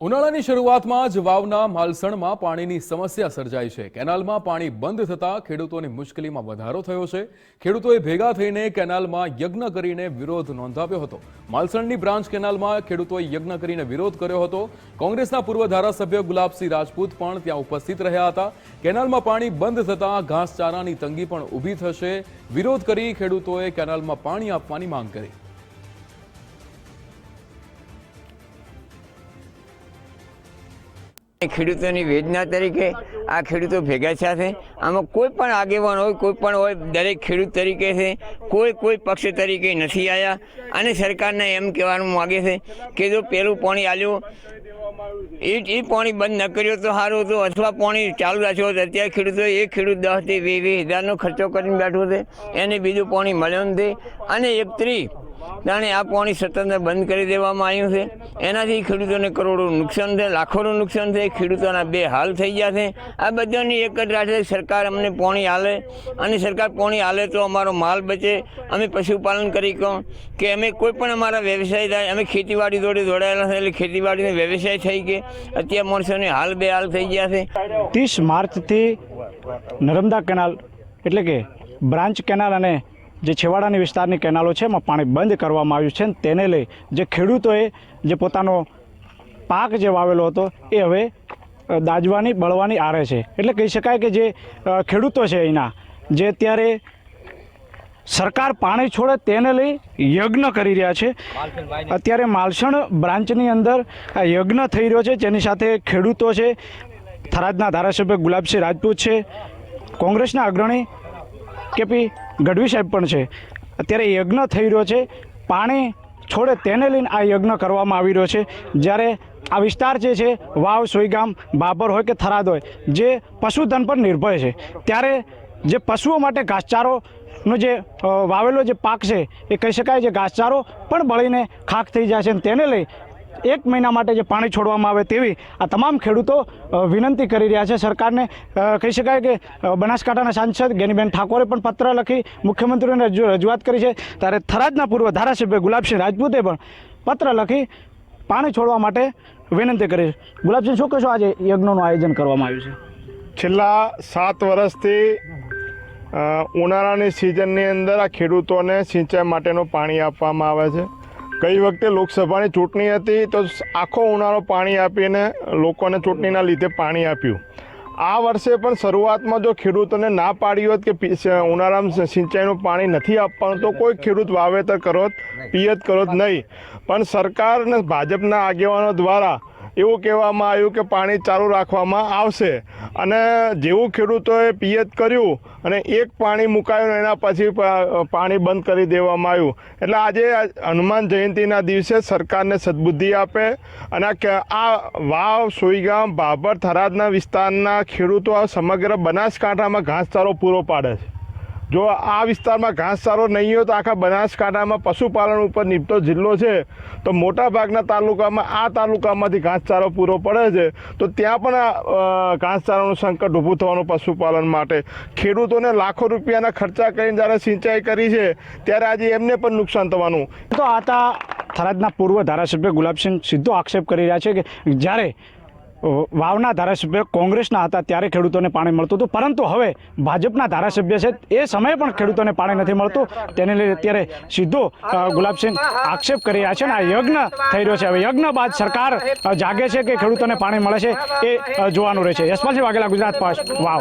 ઉનાળાની શરૂઆતમાં જ વાવના માલસણમાં પાણીની સમસ્યા સર્જાઈ છે। કેનાલમાં પાણી બંધ થતાં ખેડૂતોની મુશ્કેલીમાં વધારો થયો છે। ખેડૂતોએ ભેગા થઈને કેનાલમાં યજ્ઞ કરીને વિરોધ નોંધાવ્યો હતો। માલસણની બ્રાન્ચ કેનાલમાં ખેડૂતોએ યજ્ઞ કરીને વિરોધ કર્યો હતો। કોંગ્રેસના પૂર્વ ધારાસભ્ય ગુલાબસિંહ રાજપૂત પણ ત્યાં ઉપસ્થિત રહ્યા હતા। કેનાલમાં પાણી બંધ થતાં ઘાસચારાની તંગી પણ ઊભી થશે। વિરોધ કરી ખેડૂતોએ કેનાલમાં પાણી આપવાની માંગ કરી। ખેડૂતોની વેદના તરીકે આ ખેડૂતો ભેગા થયા છે। આમાં કોઈ પણ આગેવાન હોય, કોઈ પણ હોય, દરેક ખેડૂત તરીકે છે। કોઈ પક્ષ તરીકે નથી આવ્યા અને સરકારને એમ કહેવાનું માગે છે કે જો પેલું પાણી આલ્યું એ પાણી બંધ ન કર્યો તો સારું હતું, અથવા પાણી ચાલુ રાખ્યો હતો। અત્યારે ખેડૂતો એક ખેડૂત 10 થી 20 હજારનો ખર્ચો કરીને બેઠો છે, એને બીજું પાણી મળ્યું નથી અને 31 જાણે આ પાણી સતત બંધ કરી દેવામાં આવ્યું છે। એનાથી ખેડૂતોને કરોડોનું નુકસાન છે, લાખોનું નુકસાન છે। ખેડૂતોના બે હાલ થઈ ગયા છે। આ બધાની એક જ રાત છે સરકાર અમને પાણી આલે અને સરકાર પાણી આલે તો અમારો માલ બચે, અમે પશુપાલન કરી કહો કે અમે કોઈ પણ અમારા વ્યવસાય થાય। અમે ખેતીવાડી જોડે જોડાયેલા છે એટલે ખેતીવાડીનો વ્યવસાય થઈ કે અત્યારે માણસોને હાલ બે હાલ થઈ ગયા છે। 30 માર્ચથી નર્મદા કેનાલ એટલે કે બ્રાન્ચ કેનાલ અને જે છેવાડાની વિસ્તારની કેનાલો છે એમાં પાણી બંધ કરવામાં આવ્યું છે। તેને લઈ જે ખેડૂતોએ જે પોતાનો પાક જે વાવેલો હતો એ હવે દાજવાની બળવાની આરે છે। એટલે કહી શકાય કે જે ખેડૂતો છે અહીંના જે અત્યારે સરકાર પાણી છોડે તેને લઈ યજ્ઞ કરી રહ્યા છે। અત્યારે માલસણ બ્રાન્ચની અંદર આ યજ્ઞ થઈ રહ્યો છે, જેની સાથે ખેડૂતો છે, થરાદના ધારાસભ્ય ગુલાબસિંહ રાજપૂત છે, કોંગ્રેસના અગ્રણી કેપી ગઢવી સાહેબ પણ છે। અત્યારે યજ્ઞ થઈ રહ્યો છે, પાણી છોડે તેને લઈને આ યજ્ઞ કરવામાં આવી રહ્યો છે। જ્યારે આ વિસ્તાર જે છે વાવ, સોઈગામ, બાબર હોય કે થરાદ હોય, જે પશુધન પર નિર્ભર છે, ત્યારે જે પશુઓ માટે ઘાસચારોનો જે વાવેલો જે પાક છે એ કહી શકાય જે ઘાસચારો પણ બળીને ખાખ થઈ જાય છે। તેને લઈ 1 મહિના માટે જે પાણી છોડવામાં આવે તેવી આ તમામ ખેડૂતો વિનંતી કરી રહ્યા છે સરકારને। કહી શકાય કે બનાસકાંઠાના સાંસદ ગેનીબેન ઠાકોરે પણ પત્ર લખી મુખ્યમંત્રીને રજૂઆત કરી છે। ત્યારે થરાદના પૂર્વ ધારાસભ્ય ગુલાબસિંહ રાજપૂતે પણ પત્ર લખી પાણી છોડવા માટે વિનંતી કરી છે। ગુલાબસિંહ, શું કહેશો? આજે યજ્ઞનું આયોજન કરવામાં આવ્યું છે। છેલ્લા 7 વર્ષથી ઉનાળાની સિઝનની અંદર આ ખેડૂતોને સિંચાઈ માટેનું પાણી આપવામાં આવે છે। ગઈ વખતે લોકસભાની ચૂંટણી હતી તો આખો ઉનાળો પાણી આપીને લોકોને ચૂંટણીના લીધે પાણી આપ્યું। આ વર્ષે પણ શરૂઆતમાં જો ખેડૂતોને ના પાડી હોત કે ઉનાળામાં સિંચાઈનું પાણી નથી આપવાનું તો કોઈ ખેડૂત વાવેતર કરોત, પિયત કરોત નહીં। પણ સરકાર અને ભાજપના આગેવાનો દ્વારા એવું કહેવામાં આવ્યું કે પાણી ચાલુ રાખવામાં આવશે અને જેવું ખેડૂતોએ પિયત કર્યું અને એક પાણી મુકાયું એના પછી પાણી બંધ કરી દેવામાં આવ્યું। એટલે આજે હનુમાન જયંતિના દિવસે સરકારને સદબુદ્ધિ આપે અને આ વાવ, સોઈગામ, બાબર, થરાદના વિસ્તારના ખેડૂતો આ સમગ્ર બનાસકાંઠામાં ઘાસચારો પૂરો પાડે છે। જો આ વિસ્તારમાં ઘાસચારો નહીં હોય તો આખા બનાસકાંઠામાં પશુપાલન ઉપર નિપટો જિલ્લો છે તો મોટાભાગના તાલુકામાં આ તાલુકામાંથી ઘાસચારો પૂરો પડે છે તો ત્યાં પણ ઘાસચારાનું સંકટ ઊભું થવાનું પશુપાલન માટે। ખેડૂતોને લાખો રૂપિયાના ખર્ચા કરીને જ્યારે સિંચાઈ કરી છે ત્યારે આજે એમને પણ નુકસાન થવાનું। તો આતા થરાદના પૂર્વ ધારાસભ્ય ગુલાબસિંહ સીધો આક્ષેપ કરી રહ્યા છે કે જ્યારે વાવના ધારાસભ્ય કોંગ્રેસના હતા ત્યારે ખેડૂતોને પાણી મળતું હતું, પરંતુ હવે ભાજપના ધારાસભ્ય છે એ સમયે પણ ખેડૂતોને પાણી નથી મળતું। તેને લઈને અત્યારે સીધો ગુલાબસિંહ આક્ષેપ કરી રહ્યા છે અને આ યજ્ઞ થઈ રહ્યો છે। હવે યજ્ઞ બાદ સરકાર જાગે છે કે ખેડૂતોને પાણી મળે છે એ જોવાનું રહેશે। યશપાલસિંહ વાઘેલા, ગુજરાત ફર્સ્ટ, વાવ।